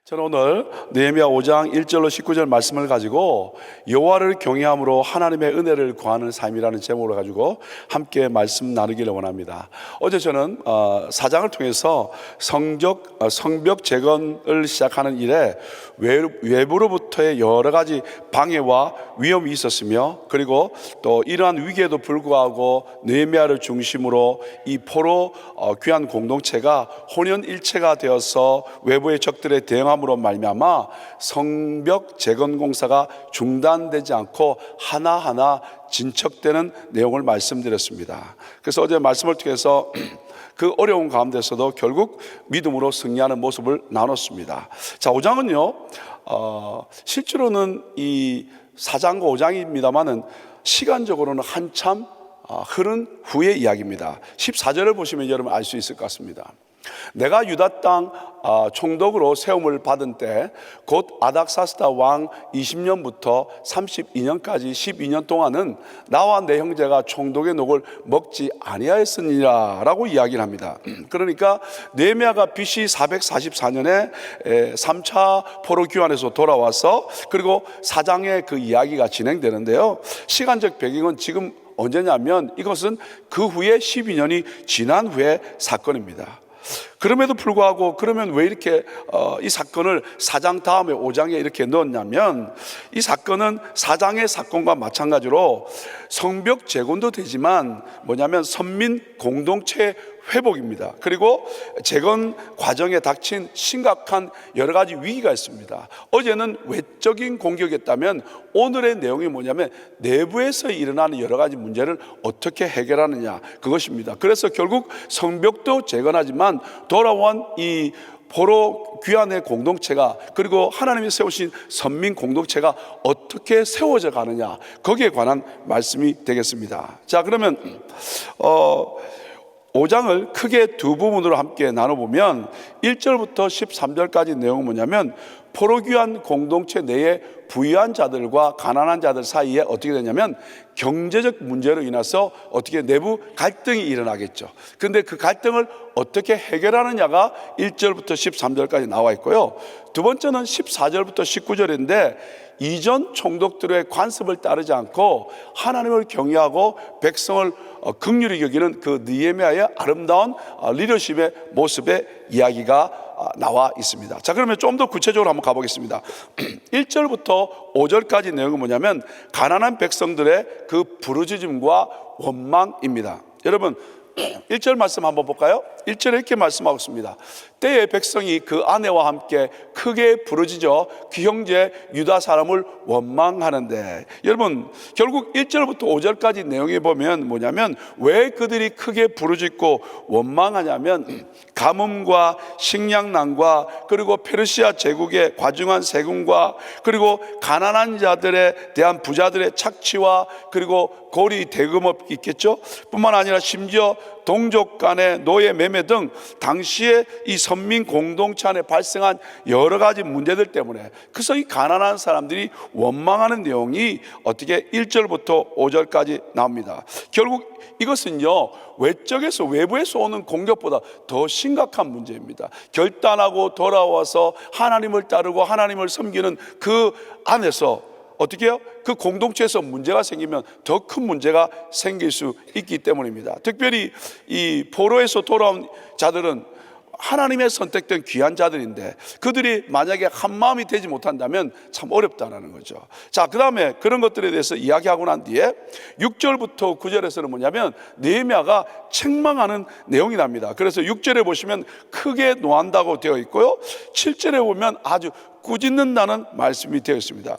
저는 오늘 느헤미야 5장 1절로 19절 말씀을 가지고 여호와를 경외함으로 하나님의 은혜를 구하는 삶이라는 제목으로 가지고 함께 말씀 나누기를 원합니다. 어제 저는 4장을 통해서 성벽 재건을 시작하는 일에 외부로부터의 여러 가지 방해와 위험이 있었으며, 그리고 또 이러한 위기에도 불구하고 느헤미야를 중심으로 이 포로 귀한 공동체가 혼연일체가 되어서 외부의 적들에 대응함으로 말미암아 성벽 재건 공사가 중단되지 않고 하나하나 진척되는 내용을 말씀드렸습니다. 그래서 어제 말씀을 통해서 그 어려운 가운데서도 결국 믿음으로 승리하는 모습을 나눴습니다. 자, 5장은요 실제로는 이 4장과 5장입니다만은 시간적으로는 한참 흐른 후의 이야기입니다. 14절을 보시면 여러분 알 수 있을 것 같습니다. 내가 유다 땅 총독으로 세움을 받은 때 곧 아닥사스다 왕 20년부터 32년까지 12년 동안은 나와 내 형제가 총독의 녹을 먹지 아니하였으니라 라고 이야기를 합니다. 그러니까 느헤미야가 BC 444년에 3차 포로 귀환에서 돌아와서 그리고 4장의 그 이야기가 진행되는데요, 시간적 배경은 지금 언제냐면 이것은 그 후에 12년이 지난 후의 사건입니다. 그럼에도 불구하고 그러면 왜 이렇게 이 사건을 4장 다음에 5장에 이렇게 넣었냐면, 이 사건은 4장의 사건과 마찬가지로 성벽 재건도 되지만 뭐냐면 선민 공동체 회복입니다. 그리고 재건 과정에 닥친 심각한 여러 가지 위기가 있습니다. 어제는 외적인 공격이었다면 오늘의 내용이 뭐냐면 내부에서 일어나는 여러 가지 문제를 어떻게 해결하느냐, 그것입니다. 그래서 결국 성벽도 재건하지만 돌아온 이 포로 귀환의 공동체가, 그리고 하나님이 세우신 선민 공동체가 어떻게 세워져 가느냐, 거기에 관한 말씀이 되겠습니다. 자, 그러면 5장을 크게 두 부분으로 함께 나눠보면 1절부터 13절까지 내용은 뭐냐면 포로 귀환 공동체 내에 부유한 자들과 가난한 자들 사이에 어떻게 되냐면 경제적 문제로 인해서 어떻게 내부 갈등이 일어나겠죠. 그런데 그 갈등을 어떻게 해결하느냐가 1절부터 13절까지 나와 있고요, 두 번째는 14절부터 19절인데 이전 총독들의 관습을 따르지 않고 하나님을 경외하고 백성을 긍휼히 여기는 그 느헤미야의 아름다운 리더십의 모습의 이야기가 나와 있습니다. 자, 그러면 좀 더 구체적으로 한번 가보겠습니다. 1절부터 5절까지 내용은 뭐냐면 가난한 백성들의 그 부르짖음과 원망입니다. 여러분 1절 말씀 한번 볼까요? 1절에 이렇게 말씀하고 있습니다. 때에 백성이 그 아내와 함께 크게 부르짖어 그 형제 유다 사람을 원망하는데, 여러분 결국 1절부터 5절까지 내용에 보면 뭐냐면 왜 그들이 크게 부르짖고 원망하냐면 가뭄과 식량난과 그리고 페르시아 제국의 과중한 세금과 그리고 가난한 자들에 대한 부자들의 착취와 그리고 고리 대금업 있겠죠. 뿐만 아니라 심지어 동족 간의 노예 매매 등 당시에 이 선민 공동체 안에 발생한 여러 가지 문제들 때문에, 그래서 이 가난한 사람들이 원망하는 내용이 어떻게 1절부터 5절까지 나옵니다. 결국 이것은요 외적에서 외부에서 오는 공격보다 더 심각한 문제입니다. 결단하고 돌아와서 하나님을 따르고 하나님을 섬기는 그 안에서 어떻게 해요? 그 공동체에서 문제가 생기면 더 큰 문제가 생길 수 있기 때문입니다. 특별히 이 포로에서 돌아온 자들은 하나님의 선택된 귀한 자들인데 그들이 만약에 한마음이 되지 못한다면 참 어렵다는 거죠. 자, 그 다음에 그런 것들에 대해서 이야기하고 난 뒤에 6절부터 9절에서는 뭐냐면 느헤미야가 책망하는 내용이 납니다. 그래서 6절에 보시면 크게 노한다고 되어 있고요, 7절에 보면 아주 꾸짖는다는 말씀이 되어 있습니다.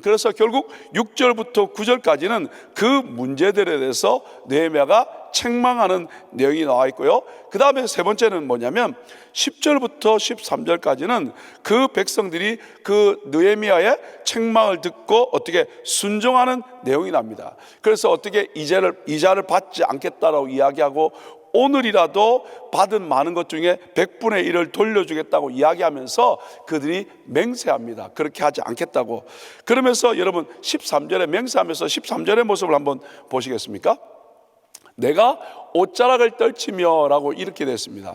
그래서 결국 6절부터 9절까지는 그 문제들에 대해서 느헤미야가 책망하는 내용이 나와 있고요, 그 다음에 세 번째는 뭐냐면 10절부터 13절까지는 그 백성들이 그 느헤미야의 책망을 듣고 어떻게 순종하는 내용이 납니다. 그래서 어떻게 이자를 받지 않겠다라고 이야기하고 오늘이라도 받은 많은 것 중에 100분의 1을 돌려주겠다고 이야기하면서 그들이 맹세합니다. 그렇게 하지 않겠다고. 그러면서 여러분 13절에 맹세하면서 13절의 모습을 한번 보시겠습니까? 내가 옷자락을 떨치며 라고 이렇게 됐습니다.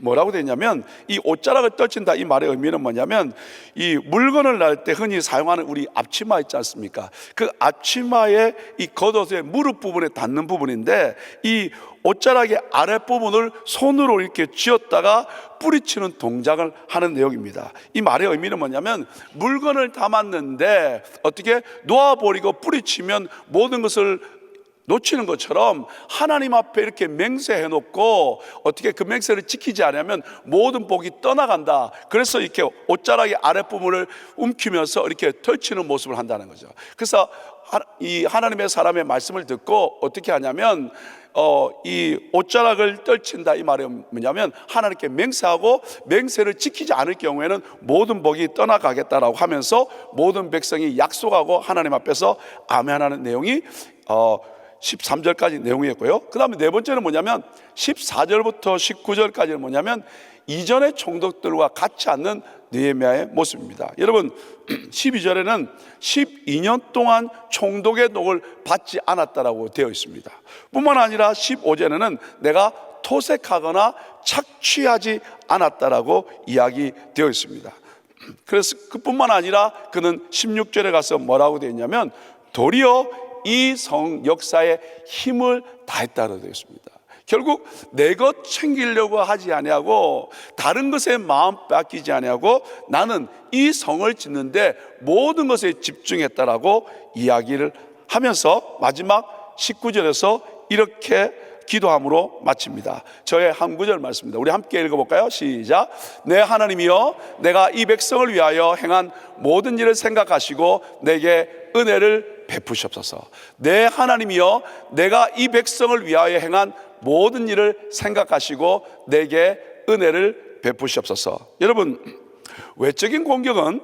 뭐라고 됐냐면, 이 옷자락을 떨친다 이 말의 의미는 뭐냐면, 이 물건을 날 때 흔히 사용하는 우리 앞치마 있지 않습니까? 그 앞치마의 이 겉옷의 무릎 부분에 닿는 부분인데, 이 옷자락의 아랫부분을 손으로 이렇게 쥐었다가 뿌리치는 동작을 하는 내용입니다. 이 말의 의미는 뭐냐면, 물건을 담았는데 어떻게 놓아버리고 뿌리치면 모든 것을 놓치는 것처럼 하나님 앞에 이렇게 맹세해 놓고 어떻게 그 맹세를 지키지 않으면 모든 복이 떠나간다. 그래서 이렇게 옷자락의 아랫부분을 움키면서 이렇게 펼치는 모습을 한다는 거죠. 그래서 이 하나님의 사람의 말씀을 듣고 어떻게 하냐면 이 옷자락을 떨친다 이 말이 뭐냐면, 하나님께 맹세하고 맹세를 지키지 않을 경우에는 모든 복이 떠나가겠다라고 하면서 모든 백성이 약속하고 하나님 앞에서 아멘하는 내용이 13절까지 내용이었고요. 그 다음에 네 번째는 뭐냐면 14절부터 19절까지는 뭐냐면 이전의 총독들과 같이 앉는 느헤미야의 모습입니다. 여러분, 12절에는 12년 동안 총독의 녹을 받지 않았다라고 되어 있습니다. 뿐만 아니라 15절에는 내가 토색하거나 착취하지 않았다라고 이야기되어 있습니다. 그래서 그뿐만 아니라 그는 16절에 가서 뭐라고 되어 있냐면, 도리어 이 성 역사에 힘을 다했다고 되어 있습니다. 결국 내 것 챙기려고 하지 아니하고 다른 것에 마음 뺏기지 아니하고 나는 이 성을 짓는데 모든 것에 집중했다라고 이야기를 하면서 마지막 19절에서 이렇게 기도함으로 마칩니다. 저의 한 구절 말씀입니다. 우리 함께 읽어볼까요? 시작. 내 하나님이여, 내가 이 백성을 위하여 행한 모든 일을 생각하시고 내게 은혜를 베푸시옵소서. 내 하나님이여, 내가 이 백성을 위하여 행한 모든 일을 생각하시고 내게 은혜를 베푸시옵소서. 여러분, 외적인 공격은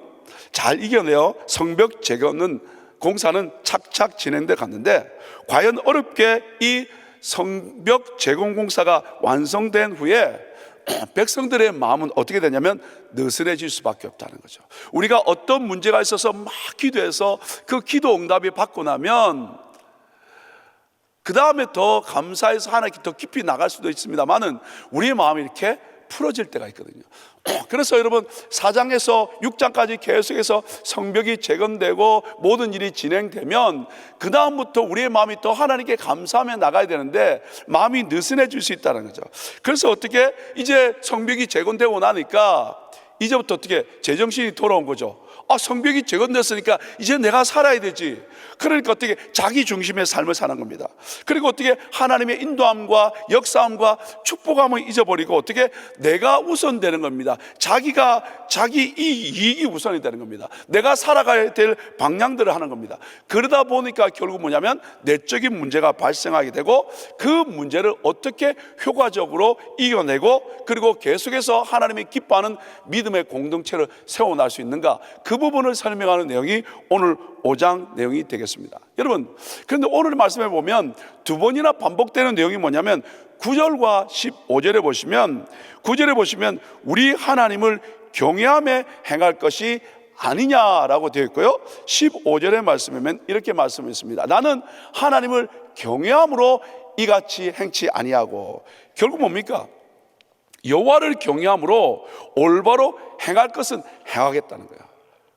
잘 이겨내어 성벽 재건은 공사는 착착 진행돼 갔는데, 과연 어렵게 이 성벽 재건 공사가 완성된 후에 백성들의 마음은 어떻게 되냐면 느슨해질 수밖에 없다는 거죠. 우리가 어떤 문제가 있어서 막 기도해서 그 기도 응답이 받고 나면 그 다음에 더 감사해서 하나님께 더 깊이 나갈 수도 있습니다만은 우리의 마음이 이렇게 풀어질 때가 있거든요. 그래서 여러분, 4장에서 6장까지 계속해서 성벽이 재건되고 모든 일이 진행되면 그 다음부터 우리의 마음이 또 하나님께 감사하며 나가야 되는데 마음이 느슨해질 수 있다는 거죠. 그래서 어떻게 이제 성벽이 재건되고 나니까 이제부터 어떻게 제정신이 돌아온 거죠. 성벽이 재건됐으니까 이제 내가 살아야 되지. 그러니까 어떻게 자기 중심의 삶을 사는 겁니다. 그리고 어떻게 하나님의 인도함과 역사함과 축복함을 잊어버리고 어떻게 내가 우선되는 겁니다. 자기 이익이 우선이 되는 겁니다. 내가 살아가야 될 방향들을 하는 겁니다. 그러다 보니까 결국 뭐냐면 내적인 문제가 발생하게 되고 그 문제를 어떻게 효과적으로 이겨내고 그리고 계속해서 하나님이 기뻐하는 믿음의 공동체를 세워날 수 있는가, 그 부분을 설명하는 내용이 오늘 5장 내용이 되겠습니다. 여러분, 그런데 오늘 말씀해 보면 두 번이나 반복되는 내용이 뭐냐면 9절과 15절에 보시면 9절에 보시면 우리 하나님을 경외하며 행할 것이 아니냐라고 되어 있고요, 15절의 말씀이면 이렇게 말씀했습니다. 나는 하나님을 경외함으로 이같이 행치 아니하고, 결국 뭡니까? 여호와를 경외함으로 올바로 행할 것은 행하겠다는 거야.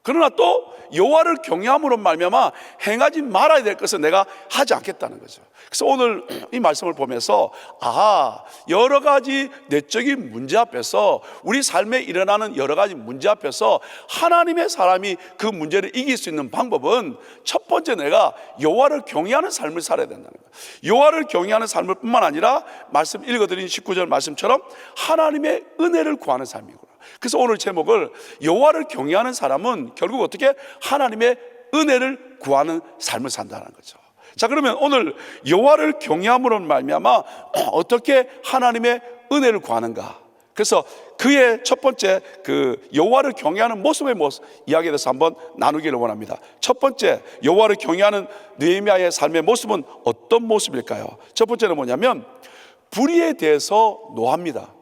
그러나 또 여호와를 경외함으로 말미암아 행하지 말아야 될 것은 내가 하지 않겠다는 거죠. 그래서 오늘 이 말씀을 보면서 여러 가지 내적인 문제 앞에서, 우리 삶에 일어나는 여러 가지 문제 앞에서 하나님의 사람이 그 문제를 이길 수 있는 방법은 첫 번째, 내가 여호와를 경외하는 삶을 살아야 된다는 거예요. 여호와를 경외하는 삶을 뿐만 아니라 말씀 읽어드린 19절 말씀처럼 하나님의 은혜를 구하는 삶이구나. 그래서 오늘 제목을 여호와를 경외하는 사람은 결국 어떻게 하나님의 은혜를 구하는 삶을 산다는 거죠. 자, 그러면 오늘 여호와를 경외함으로 말미암아 어떻게 하나님의 은혜를 구하는가? 그래서 그의 첫 번째 그 여호와를 경외하는 모습의 이야기에 대해서 한번 나누기를 원합니다. 첫 번째, 여호와를 경외하는 느헤미야의 삶의 모습은 어떤 모습일까요? 첫 번째는 뭐냐면 불의에 대해서 노합니다.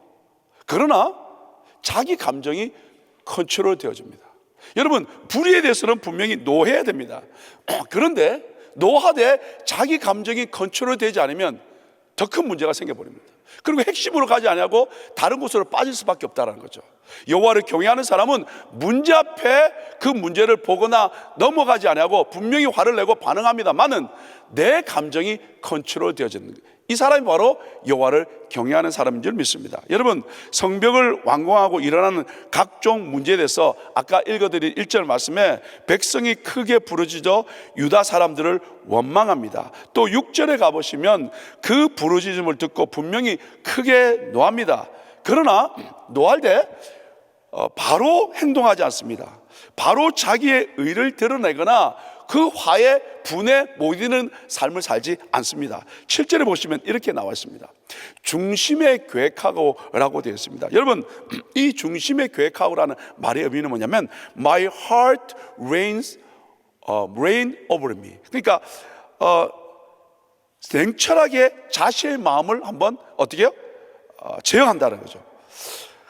그러나 자기 감정이 컨트롤 되어집니다. 여러분, 불의에 대해서는 분명히 노해야 됩니다. 그런데 노하되 자기 감정이 컨트롤 되지 않으면 더 큰 문제가 생겨버립니다. 그리고 핵심으로 가지 아니하고 다른 곳으로 빠질 수밖에 없다는 거죠. 여호와를 경외하는 사람은 문제 앞에 그 문제를 보거나 넘어가지 아니하고 분명히 화를 내고 반응합니다만은 내 감정이 컨트롤 되어지는 거예요. 이 사람이 바로 여호와를 경외하는 사람인 줄 믿습니다. 여러분, 성벽을 완공하고 일어나는 각종 문제에 대해서 아까 읽어드린 1절 말씀에 백성이 크게 부르짖어 유다 사람들을 원망합니다. 또 6절에 가보시면 그 부르짖음을 듣고 분명히 크게 노합니다. 그러나 노할 때 바로 행동하지 않습니다. 바로 자기의 의를 드러내거나 그 화에 분에 못 이기는 삶을 살지 않습니다. 7절에 보시면 이렇게 나와 있습니다. 중심에 계획하고라고 되어 있습니다. 여러분, 이 중심에 계획하고라는 말의 의미는 뭐냐면 My heart reign over me. 그러니까 냉철하게 자신의 마음을 한번 어떻게 해요? 제어한다는 거죠.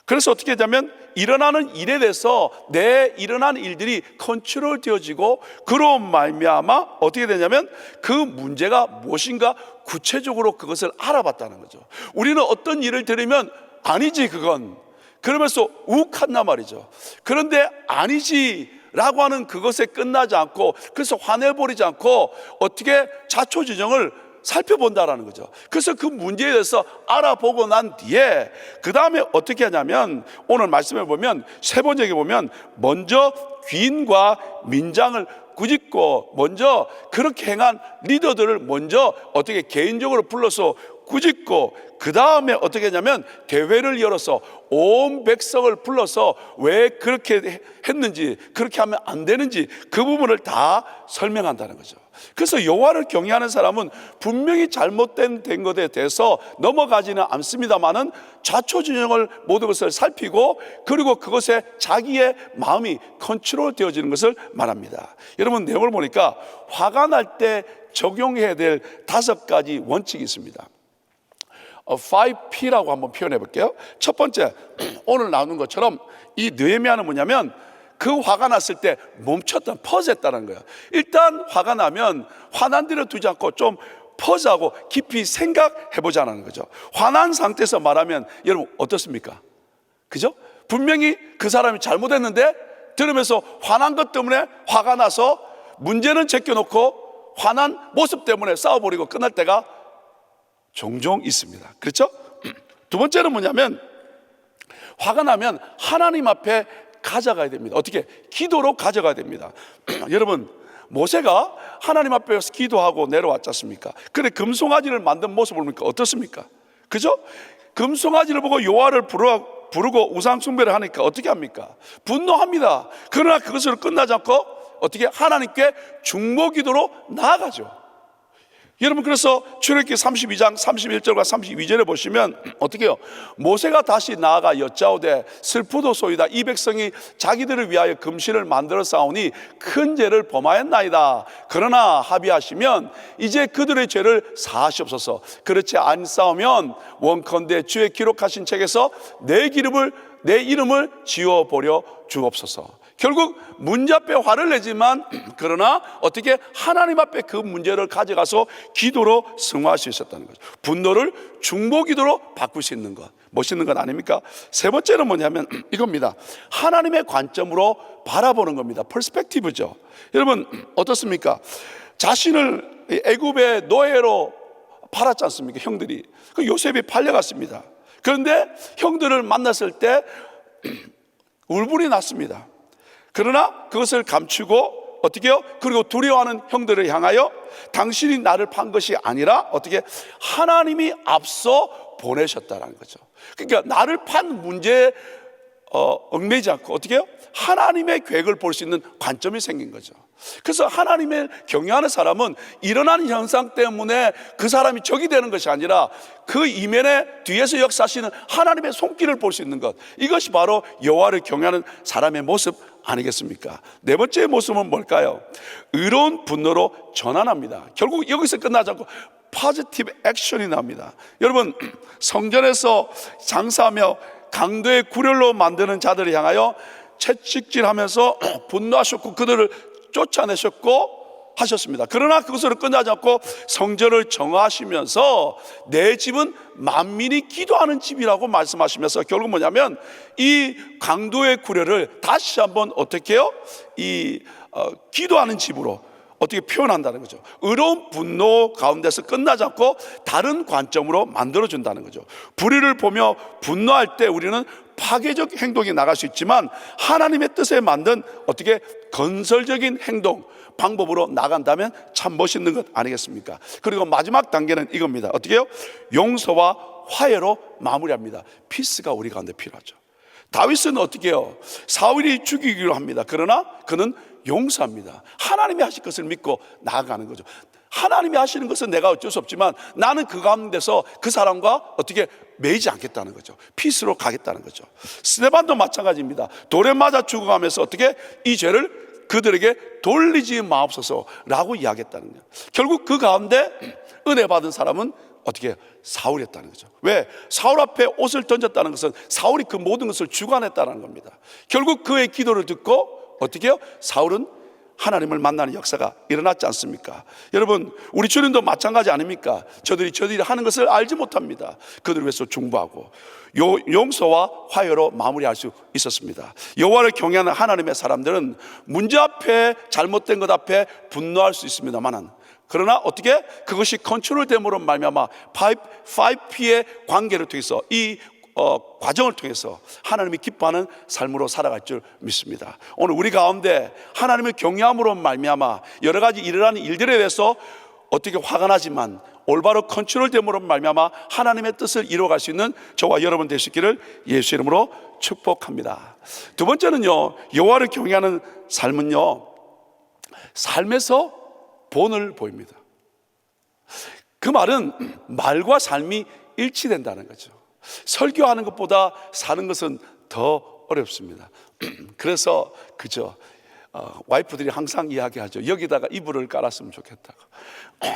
그래서 어떻게 하냐면 일어나는 일에 대해서 내 일어나는 일들이 컨트롤 되어지고 그로 말미암아 어떻게 되냐면 그 문제가 무엇인가 구체적으로 그것을 알아봤다는 거죠. 우리는 어떤 일을 들으면 아니지 그건 그러면서 욱한단 말이죠. 그런데 아니지 라고 하는 그것에 끝나지 않고 그래서 화내버리지 않고 어떻게 자초지종을 살펴본다라는 거죠. 그래서 그 문제에 대해서 알아보고 난 뒤에 그 다음에 어떻게 하냐면 오늘 말씀에 보면 세 번째에 보면 먼저 귀인과 민장을 꾸짖고 먼저 그렇게 행한 리더들을 먼저 어떻게 개인적으로 불러서 꾸짖고 그 다음에 어떻게 했냐면 대회를 열어서 온 백성을 불러서 왜 그렇게 했는지 그렇게 하면 안 되는지 그 부분을 다 설명한다는 거죠. 그래서 여호와를 경외하는 사람은 분명히 잘못된 것에 대해서 넘어가지는 않습니다만은 자초지종을 모든 것을 살피고 그리고 그것에 자기의 마음이 컨트롤 되어지는 것을 말합니다. 여러분 내용을 보니까 화가 날 때 적용해야 될 5가지 원칙이 있습니다. 5P라고 한번 표현해 볼게요. 첫 번째, 오늘 나오는 것처럼 이 느헤미야는 뭐냐면 그 화가 났을 때 멈췄다, 퍼즈했다는 거예요. 일단 화가 나면 화난 대로 두지 않고 좀 퍼즈하고 깊이 생각해 보자는 거죠. 화난 상태에서 말하면 여러분 어떻습니까? 그죠? 분명히 그 사람이 잘못했는데 들으면서 화난 것 때문에 화가 나서 문제는 제껴놓고 화난 모습 때문에 싸워버리고 끝날 때가 종종 있습니다. 그렇죠? 두 번째는 뭐냐면 화가 나면 하나님 앞에 가져가야 됩니다. 어떻게? 기도로 가져가야 됩니다. 여러분 모세가 하나님 앞에서 기도하고 내려왔지 않습니까? 그런데 금송아지를 만든 모습을 보니까 어떻습니까? 그죠? 금송아지를 보고 여호와를 부르고 우상 숭배를 하니까 어떻게 합니까? 분노합니다. 그러나 그것으로 끝나지 않고 어떻게 하나님께 중보 기도로 나아가죠. 여러분 그래서 출애굽기 32장 31절과 32절에 보시면 어떻게 해요? 모세가 다시 나아가 여짜오되 슬프도소이다. 이 백성이 자기들을 위하여 금신을 만들어 싸우니 큰 죄를 범하였나이다. 그러나 합의하시면 이제 그들의 죄를 사하시옵소서. 그렇지 않사오면 원컨대 주의 기록하신 책에서 내 이름을 지워버려 주옵소서. 결국 문제 앞에 화를 내지만 그러나 어떻게 하나님 앞에 그 문제를 가져가서 기도로 승화할 수 있었다는 거죠. 분노를 중보 기도로 바꿀 수 있는 것, 멋있는 것 아닙니까? 세 번째는 뭐냐면 이겁니다. 하나님의 관점으로 바라보는 겁니다. 퍼스펙티브죠. 여러분 어떻습니까? 자신을 애굽의 노예로 팔았지 않습니까? 형들이. 그 요셉이 팔려갔습니다. 그런데 형들을 만났을 때 울분이 났습니다. 그러나 그것을 감추고 어떻게 해요? 그리고 두려워하는 형들을 향하여 당신이 나를 판 것이 아니라 어떻게 하나님이 앞서 보내셨다는 거죠. 그러니까 나를 판 문제에 얽매이지 않고 어떻게 해요? 하나님의 계획을 볼 수 있는 관점이 생긴 거죠. 그래서 하나님을 경외하는 사람은 일어나는 현상 때문에 그 사람이 적이 되는 것이 아니라 그 이면에 뒤에서 역사하시는 하나님의 손길을 볼 수 있는 것, 이것이 바로 여호와를 경외하는 사람의 모습 아니겠습니까? 네 번째 모습은 뭘까요? 의로운 분노로 전환합니다. 결국 여기서 끝나지 않고 포지티브 액션이 납니다. 여러분 성전에서 장사하며 강도의 굴혈로 만드는 자들을 향하여 채찍질하면서 분노하셨고 그들을 쫓아내셨고 하셨습니다. 그러나 그것으로 끝나지 않고 성전을 정하시면서 내 집은 만민이 기도하는 집이라고 말씀하시면서 결국 뭐냐면 이 강도의 구례를 다시 한번 어떻게 해요? 기도하는 집으로 어떻게 표현한다는 거죠. 의로운 분노 가운데서 끝나지 않고 다른 관점으로 만들어준다는 거죠. 불의를 보며 분노할 때 우리는 파괴적 행동이 나갈 수 있지만 하나님의 뜻에 맞는 어떻게 건설적인 행동, 방법으로 나간다면 참 멋있는 것 아니겠습니까? 그리고 마지막 단계는 이겁니다. 어떻게 해요? 용서와 화해로 마무리합니다. 피스가 우리 가운데 필요하죠. 다윗은 어떻게 해요? 사울이 죽이기로 합니다. 그러나 그는 용서합니다. 하나님이 하실 것을 믿고 나아가는 거죠. 하나님이 하시는 것은 내가 어쩔 수 없지만 나는 그 가운데서 그 사람과 어떻게 매이지 않겠다는 거죠. 피스로 가겠다는 거죠. 스데반도 마찬가지입니다. 돌에 맞아 죽어가면서 어떻게 이 죄를 그들에게 돌리지 마옵소서라고 이야기했다는 거예요. 결국 그 가운데 은혜 받은 사람은 어떻게 사울이었다는 거죠. 왜? 사울 앞에 옷을 던졌다는 것은 사울이 그 모든 것을 주관했다는 겁니다. 결국 그의 기도를 듣고 어떻게 해요? 사울은 하나님을 만나는 역사가 일어났지 않습니까? 여러분, 우리 주님도 마찬가지 아닙니까? 저들이 하는 것을 알지 못합니다. 그들 위해서 중보하고 용서와 화해로 마무리할 수 있었습니다. 여호와를 경외하는 하나님의 사람들은 문제 앞에, 잘못된 것 앞에 분노할 수 있습니다만, 그러나 어떻게 그것이 컨트롤됨으로 말미암아 5P의 관계를 통해서 이 과정을 통해서 하나님이 기뻐하는 삶으로 살아갈 줄 믿습니다. 오늘 우리 가운데 하나님을 경외함으로 말미암아 여러 가지 일어나는 일들에 대해서 어떻게 화가 나지만 올바로 컨트롤됨으로 말미암아 하나님의 뜻을 이루어갈 수 있는 저와 여러분 되시기를 예수 이름으로 축복합니다. 두 번째는요, 여호와를 경외하는 삶은요, 삶에서 본을 보입니다. 그 말은 말과 삶이 일치된다는 거죠. 설교하는 것보다 사는 것은 더 어렵습니다. 그래서 와이프들이 항상 이야기하죠. 여기다가 이불을 깔았으면 좋겠다고.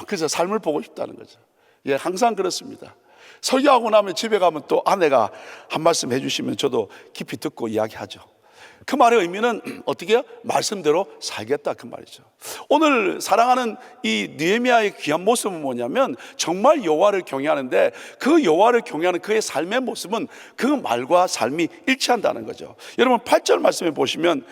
그래서 삶을 보고 싶다는 거죠. 예, 항상 그렇습니다. 설교하고 나면 집에 가면 또 아내가 한 말씀 해주시면 저도 깊이 듣고 이야기하죠. 그 말의 의미는 어떻게 해요? 말씀대로 살겠다, 그 말이죠. 오늘 사랑하는 이 느헤미야의 귀한 모습은 뭐냐면 정말 여호와를 경외하는데 그 여호와를 경외하는 그의 삶의 모습은 그 말과 삶이 일치한다는 거죠. 여러분 8절 말씀에 보시면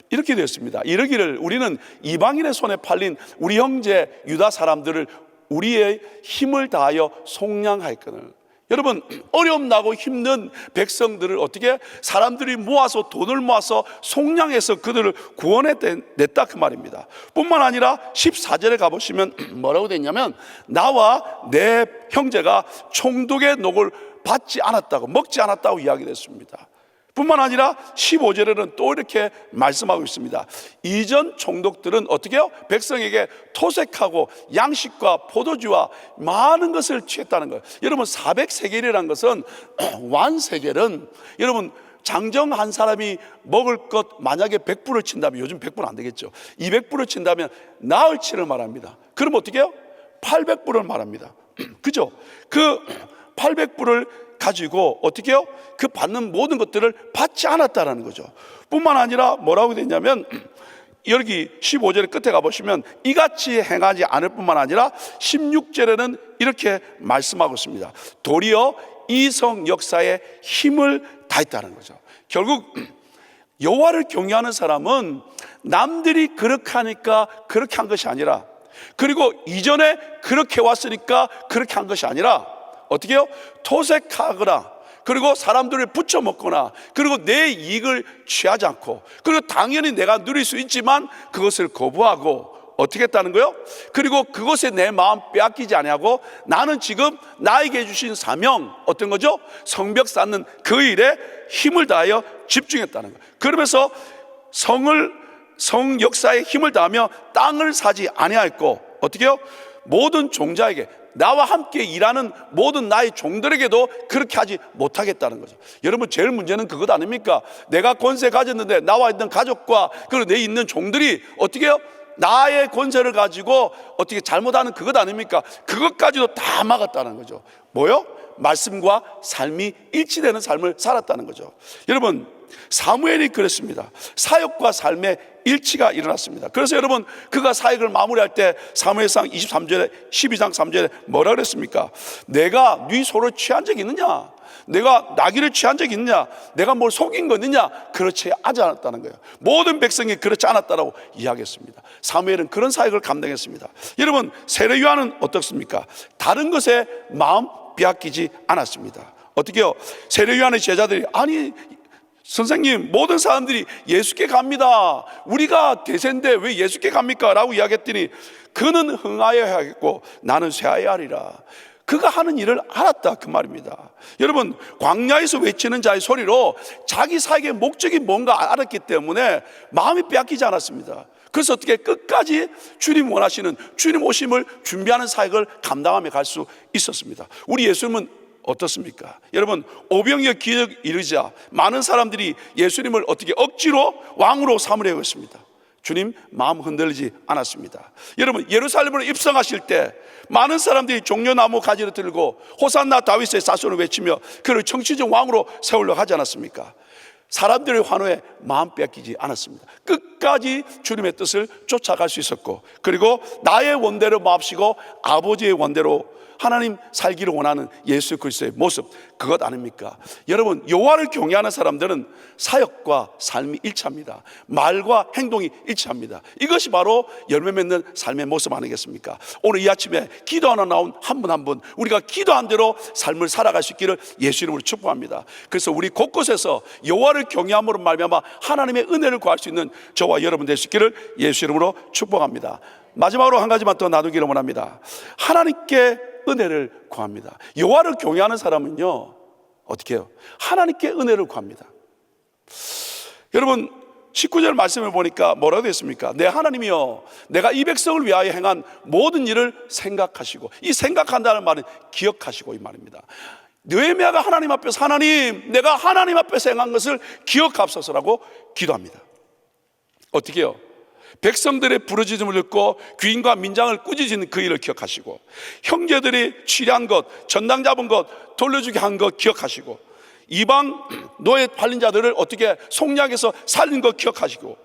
이렇게 되어 있습니다. 이러기를 우리는 이방인의 손에 팔린 우리 형제 유다 사람들을 우리의 힘을 다하여 속량하였거늘. 여러분, 어려움 나고 힘든 백성들을 어떻게 사람들이 모아서 돈을 모아서 속량해서 그들을 구원해 냈다, 그 말입니다. 뿐만 아니라 14절에 가보시면 뭐라고 됐냐면 나와 내 형제가 총독의 녹을 받지 않았다고, 먹지 않았다고 이야기됐습니다. 뿐만 아니라 15절에는 또 이렇게 말씀하고 있습니다. 이전 총독들은 어떻게 해요? 백성에게 토색하고 양식과 포도주와 많은 것을 취했다는 거예요. 여러분 400세겔이라는 것은 완세겔은 여러분 장정 한 사람이 먹을 것 만약에 100불을 친다면, 요즘 100불 안 되겠죠, 200불을 친다면 나흘치를 말합니다. 그럼 어떻게 해요? 800불을 말합니다. 그죠? 그 800불을 가지고 어떻게 해요? 그 받는 모든 것들을 받지 않았다라는 거죠. 뿐만 아니라 뭐라고 되냐면 여기 15절 끝에 가보시면 이같이 행하지 않을 뿐만 아니라 16절에는 이렇게 말씀하고 있습니다. 도리어 이성 역사에 힘을 다했다는 거죠. 결국 여호와를 경외하는 사람은 남들이 그렇게 하니까 그렇게 한 것이 아니라, 그리고 이전에 그렇게 왔으니까 그렇게 한 것이 아니라 어떻게 해요? 토색하거나 그리고 사람들을 붙여먹거나 그리고 내 이익을 취하지 않고, 그리고 당연히 내가 누릴 수 있지만 그것을 거부하고 어떻게 했다는 거예요? 그리고 그것에 내 마음 빼앗기지 아니하고 나는 지금 나에게 주신 사명, 어떤 거죠? 성벽 쌓는 그 일에 힘을 다하여 집중했다는 거예요. 그러면서 성 역사에 힘을 다하며 땅을 사지 아니하였고 어떻게 해요? 모든 종자에게, 나와 함께 일하는 모든 나의 종들에게도 그렇게 하지 못하겠다는 거죠. 여러분 제일 문제는 그것 아닙니까? 내가 권세 가졌는데 나와 있는 가족과 그리고 내 있는 종들이 어떻게 해요? 나의 권세를 가지고 어떻게 잘못하는 그것 아닙니까? 그것까지도 다 막았다는 거죠. 뭐요? 말씀과 삶이 일치되는 삶을 살았다는 거죠. 여러분 사무엘이 그랬습니다. 사역과 삶의 일치가 일어났습니다. 그래서 여러분, 그가 사역을 마무리할 때 사무엘상 23절에 12장 3절에 뭐라 그랬습니까? 내가 네 소를 취한 적이 있느냐? 내가 나귀를 취한 적이 있느냐? 내가 뭘 속인 거 있느냐? 그렇지 않았다는 거예요. 모든 백성이 그렇지 않았다라고 이야기했습니다. 사무엘은 그런 사역을 감당했습니다. 여러분, 세례 요한은 어떻습니까? 다른 것에 마음 빼앗기지 않았습니다. 어떻게요? 세례 요한의 제자들이, 아니 선생님, 모든 사람들이 예수께 갑니다. 우리가 대세인데 왜 예수께 갑니까? 라고 이야기했더니, 그는 흥하여야 하겠고 나는 쇠하여야 하리라. 그가 하는 일을 알았다, 그 말입니다. 여러분, 광야에서 외치는 자의 소리로 자기 사역의 목적이 뭔가 알았기 때문에 마음이 빼앗기지 않았습니다. 그래서 어떻게 끝까지 주님 원하시는, 주님 오심을 준비하는 사역을 감당하며 갈 수 있었습니다. 우리 예수님은 어떻습니까? 여러분, 오병이어 기적 이르자 많은 사람들이 예수님을 어떻게 억지로 왕으로 삼으려고 했습니다. 주님 마음 흔들리지 않았습니다. 여러분, 예루살렘으로 입성하실 때 많은 사람들이 종려나무 가지를 들고 호산나 다윗의 자손을 외치며 그를 정치적 왕으로 세우려고 하지 않았습니까? 사람들의 환호에 마음 뺏기지 않았습니다. 끝까지 주님의 뜻을 쫓아갈 수 있었고, 그리고 나의 원대로 마옵시고 아버지의 원대로 하나님 살기를 원하는 예수 그리스도의 모습, 그것 아닙니까? 여러분, 여호와를 경외하는 사람들은 사역과 삶이 일치합니다. 말과 행동이 일치합니다. 이것이 바로 열매 맺는 삶의 모습 아니겠습니까? 오늘 이 아침에 기도하러 나온 한 분 한 분, 우리가 기도한 대로 삶을 살아갈 수 있기를 예수 이름으로 축복합니다. 그래서 우리 곳곳에서 여호와를 경외함으로 말미암아 하나님의 은혜를 구할 수 있는 저와 여러분 될 수 있기를 예수 이름으로 축복합니다. 마지막으로 한 가지만 더 나누기를 원합니다. 하나님께 은혜를 구합니다. 여호와를 경외하는 사람은요, 어떻게 해요? 하나님께 은혜를 구합니다. 여러분, 19절 말씀을 보니까 뭐라고 했습니까? 내 하나님이여, 내가 이 백성을 위하여 행한 모든 일을 생각하시고, 이 생각한다는 말은 기억하시고 이 말입니다. 느헤미야가 하나님 앞에서, 하나님, 내가 하나님 앞에서 행한 것을 기억하옵소서라고 기도합니다. 어떻게 해요? 백성들의 부르짖음을 듣고 귀인과 민장을 꾸짖은 그 일을 기억하시고, 형제들이 취한 것, 전당 잡은 것, 돌려주게 한 것 기억하시고, 이방 노예 팔린 자들을 어떻게 속량해서 살린 것 기억하시고,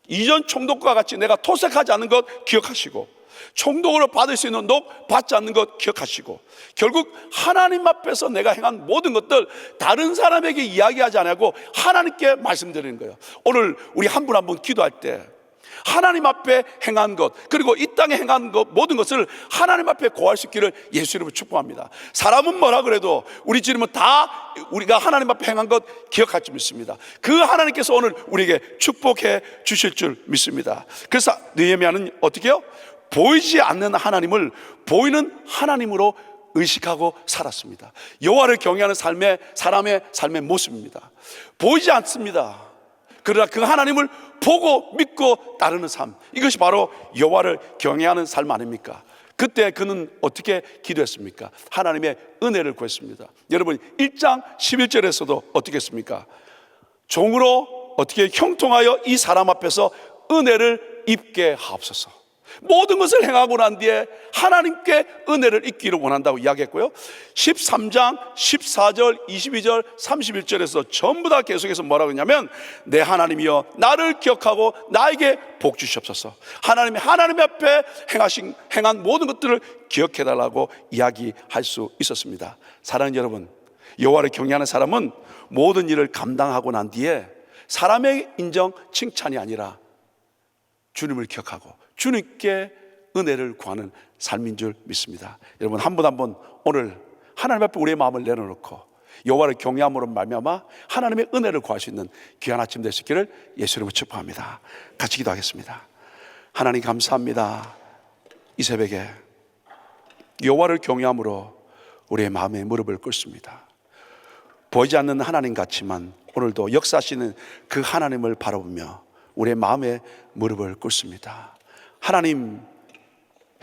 이전 총독과 같이 내가 토색하지 않는 것 기억하시고, 총독으로 받을 수 있는 녹 받지 않는 것 기억하시고, 결국 하나님 앞에서 내가 행한 모든 것들 다른 사람에게 이야기하지 않고 하나님께 말씀드리는 거예요. 오늘 우리 한 분 한 분 기도할 때 하나님 앞에 행한 것, 그리고 이 땅에 행한 것, 모든 것을 하나님 앞에 고할 수 있기를 예수 이름으로 축복합니다. 사람은 뭐라 그래도 우리 주님은 다 우리가 하나님 앞에 행한 것 기억할 줄 믿습니다. 그 하나님께서 오늘 우리에게 축복해 주실 줄 믿습니다. 그래서 느헤미야는 어떻게 해요? 보이지 않는 하나님을 보이는 하나님으로 의식하고 살았습니다. 여호와를 경외하는 사람의 삶의 모습입니다. 보이지 않습니다. 그러나 그 하나님을 보고 믿고 따르는 삶, 이것이 바로 여호와를 경외하는 삶 아닙니까? 그때 그는 어떻게 기도했습니까? 하나님의 은혜를 구했습니다. 여러분, 1장 11절에서도 어떻게 했습니까? 종으로 어떻게 형통하여 이 사람 앞에서 은혜를 입게 하옵소서. 모든 것을 행하고 난 뒤에 하나님께 은혜를 입기를 원한다고 이야기했고요, 13장 14절 22절 31절에서 전부 다 계속해서 뭐라고 했냐면, 내 하나님이여 나를 기억하고 나에게 복 주시옵소서. 하나님 앞에 행한 모든 것들을 기억해달라고 이야기할 수 있었습니다. 사랑하는 여러분, 여호와를 경외하는 사람은 모든 일을 감당하고 난 뒤에 사람의 인정, 칭찬이 아니라 주님을 기억하고 주님께 은혜를 구하는 삶인 줄 믿습니다. 여러분, 한 분 한 분 오늘 하나님 앞에 우리의 마음을 내려놓고 여호와를 경외함으로 말미암아 하나님의 은혜를 구할 수 있는 귀한 아침 되시기를 예수 이름으로 축복합니다. 같이 기도하겠습니다. 하나님 감사합니다. 이 새벽에 여호와를 경외함으로 우리의 마음에 무릎을 꿇습니다. 보이지 않는 하나님 같지만 오늘도 역사하시는 그 하나님을 바라보며 우리의 마음에 무릎을 꿇습니다. 하나님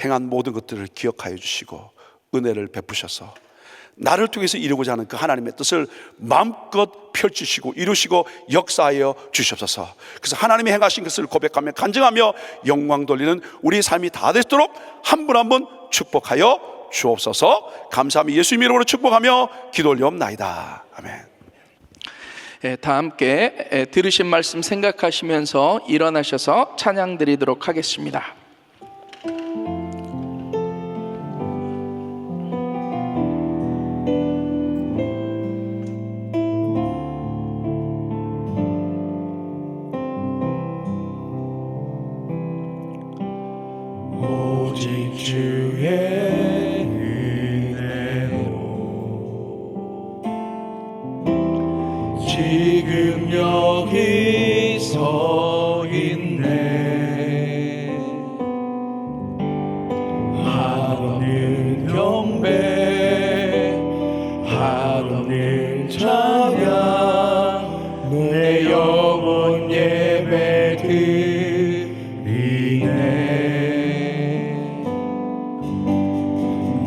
행한 모든 것들을 기억하여 주시고 은혜를 베푸셔서 나를 통해서 이루고자 하는 그 하나님의 뜻을 마음껏 펼치시고 이루시고 역사하여 주시옵소서. 그래서 하나님이 행하신 것을 고백하며 간증하며 영광 돌리는 우리의 삶이 다 되도록 한 분 한 분 축복하여 주옵소서. 감사하며 예수님 이름으로 축복하며 기도 올리옵나이다. 아멘. 다 함께 들으신 말씀 생각하시면서 일어나셔서 찬양 드리도록 하겠습니다. 오직 주의 지금 여기 서 있네. 하나님 경배, 하나님 찬양, 내 영혼 예배 드리네.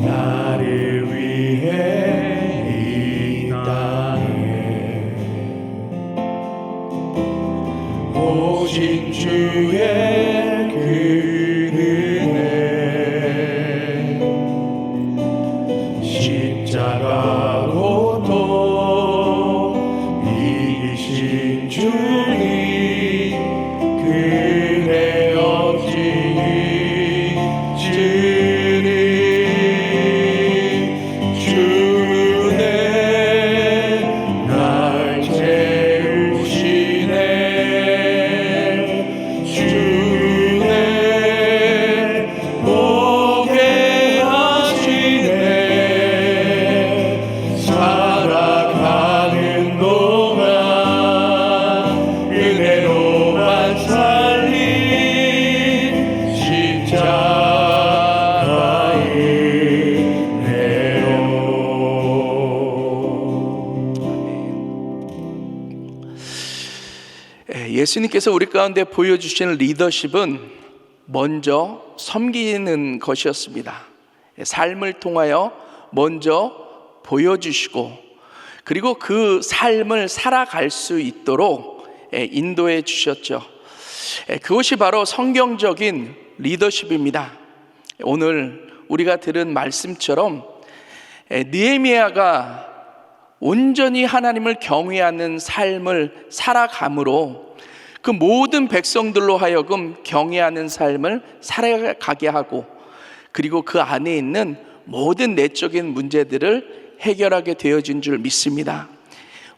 나를 위해 이 땅에 오신 주의 그 은혜, 십자가 고통 이기신 주님, 그대 없이 주님, 주네 날 채우시네. 주네 보게 하시네. 살아가는 동안 은혜로만 살린 십자가의 은혜로. 예수님께서 우리 가운데 보여주시는 리더십은 먼저 섬기는 것이었습니다. 삶을 통하여 먼저 보여주시고, 그리고 그 삶을 살아갈 수 있도록 인도해 주셨죠. 그것이 바로 성경적인 리더십입니다. 오늘 우리가 들은 말씀처럼 느헤미야가 온전히 하나님을 경외하는 삶을 살아감으로 그 모든 백성들로 하여금 경외하는 삶을 살아가게 하고, 그리고 그 안에 있는 모든 내적인 문제들을 해결하게 되어진 줄 믿습니다.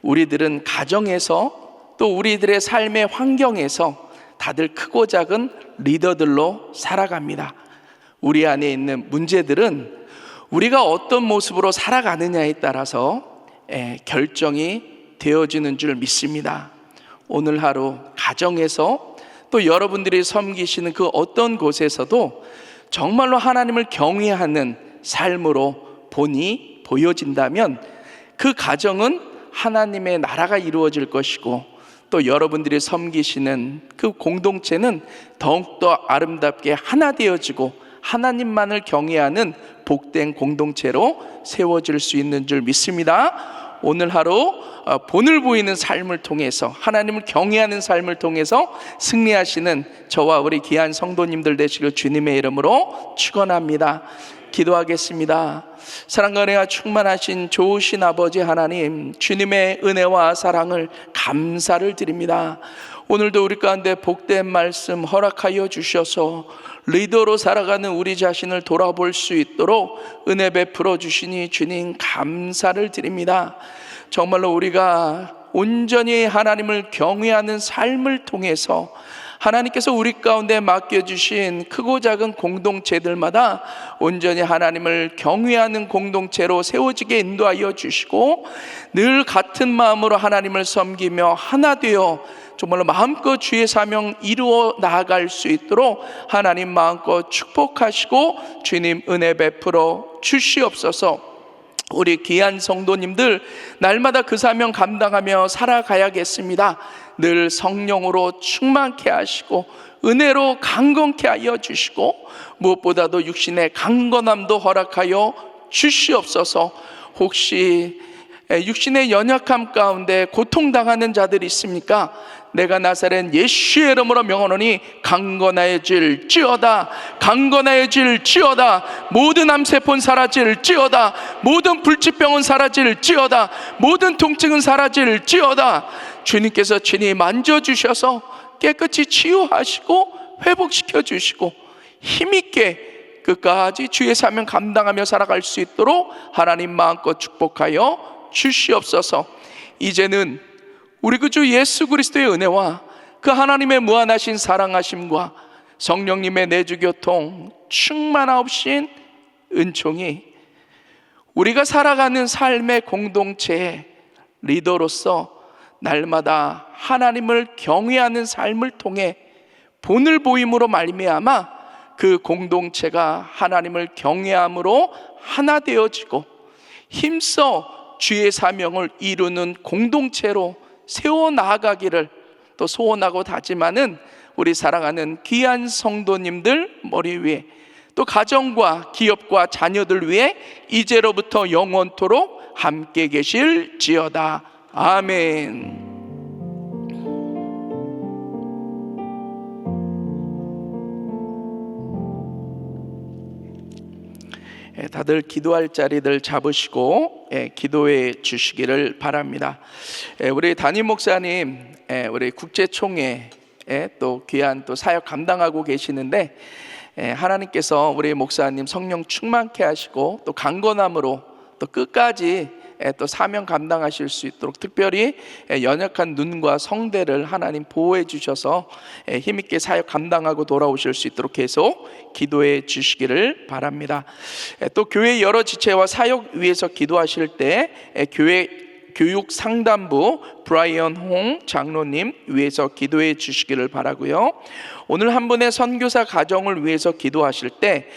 우리들은 가정에서, 또 우리들의 삶의 환경에서 다들 크고 작은 리더들로 살아갑니다. 우리 안에 있는 문제들은 우리가 어떤 모습으로 살아가느냐에 따라서 결정이 되어지는 줄 믿습니다. 오늘 하루 가정에서, 또 여러분들이 섬기시는 그 어떤 곳에서도 정말로 하나님을 경외하는 삶으로 본이 보여진다면 그 가정은 하나님의 나라가 이루어질 것이고, 또 여러분들이 섬기시는 그 공동체는 더욱더 아름답게 하나 되어지고 하나님만을 경외하는 복된 공동체로 세워질 수 있는 줄 믿습니다. 오늘 하루 본을 보이는 삶을 통해서, 하나님을 경외하는 삶을 통해서 승리하시는 저와 우리 귀한 성도님들 되시길 주님의 이름으로 축원합니다. 기도하겠습니다. 사랑과 은혜가 충만하신 좋으신 아버지 하나님, 주님의 은혜와 사랑을 감사를 드립니다. 오늘도 우리 가운데 복된 말씀 허락하여 주셔서 리더로 살아가는 우리 자신을 돌아볼 수 있도록 은혜 베풀어 주시니 주님 감사를 드립니다. 정말로 우리가 온전히 하나님을 경외하는 삶을 통해서 하나님께서 우리 가운데 맡겨주신 크고 작은 공동체들마다 온전히 하나님을 경외하는 공동체로 세워지게 인도하여 주시고, 늘 같은 마음으로 하나님을 섬기며 하나 되어 정말로 마음껏 주의 사명 이루어 나아갈 수 있도록 하나님 마음껏 축복하시고 주님 은혜 베풀어 주시옵소서. 우리 귀한 성도님들 날마다 그 사명 감당하며 살아가야겠습니다. 늘 성령으로 충만케 하시고 은혜로 강건케 하여 주시고, 무엇보다도 육신의 강건함도 허락하여 주시옵소서. 혹시 육신의 연약함 가운데 고통당하는 자들이 있습니까? 내가 나사렛 예수의 이름으로 명하노니 강건하여질지어다. 강건하여질지어다. 모든 암세포는 사라질지어다. 모든 불치병은 사라질지어다. 모든 통증은 사라질지어다. 주님께서 친히 만져주셔서 깨끗이 치유하시고 회복시켜 주시고 힘있게 끝까지 주의 사명 감당하며 살아갈 수 있도록 하나님 마음껏 축복하여 주시옵소서. 이제는 우리 그 주 예수 그리스도의 은혜와 그 하나님의 무한하신 사랑하심과 성령님의 내주교통 충만하옵신 은총이 우리가 살아가는 삶의 공동체의 리더로서 날마다 하나님을 경외하는 삶을 통해 본을 보임으로 말미암아 그 공동체가 하나님을 경외함으로 하나 되어지고 힘써 주의 사명을 이루는 공동체로 세워 나아가기를 또 소원하고 다짐하는 우리 사랑하는 귀한 성도님들 머리 위에 또 가정과 기업과 자녀들 위해 이제로부터 영원토록 함께 계실지어다. 아멘. 다들 기도할 자리들 잡으시고 기도해 주시기를 바랍니다. 우리 담임 목사님, 우리 국제총회 또 귀한 또 사역 감당하고 계시는데 하나님께서 우리 목사님 성령 충만케 하시고 또 강건함으로 또 끝까지 또 사명 감당하실 수 있도록 특별히 연약한 눈과 성대를 하나님 보호해 주셔서 힘있게 사역 감당하고 돌아오실 수 있도록 계속 기도해 주시기를 바랍니다. 또 교회 여러 지체와 사역 위해서 기도하실 때 교회 교육 상담부 브라이언 홍 장로님 위해서 기도해 주시기를 바라고요. 오늘 한 분의 선교사 가정을 위해서 기도하실 때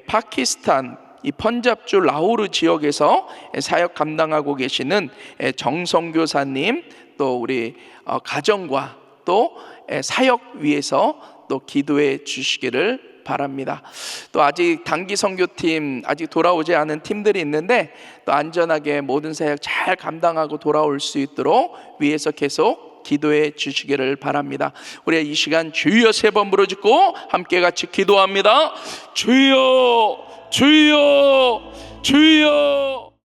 파키스탄 이 펀잡주 라호르 지역에서 사역 감당하고 계시는 정성교사님 또 우리 가정과 또 사역 위해서 또 기도해 주시기를 바랍니다. 또 아직 단기 선교팀 아직 돌아오지 않은 팀들이 있는데 또 안전하게 모든 사역 잘 감당하고 돌아올 수 있도록 위해서 계속 기도해 주시기를 바랍니다. 우리 이 시간 주여 세 번 부르짖고 함께 같이 기도합니다. 주여 주여 주여.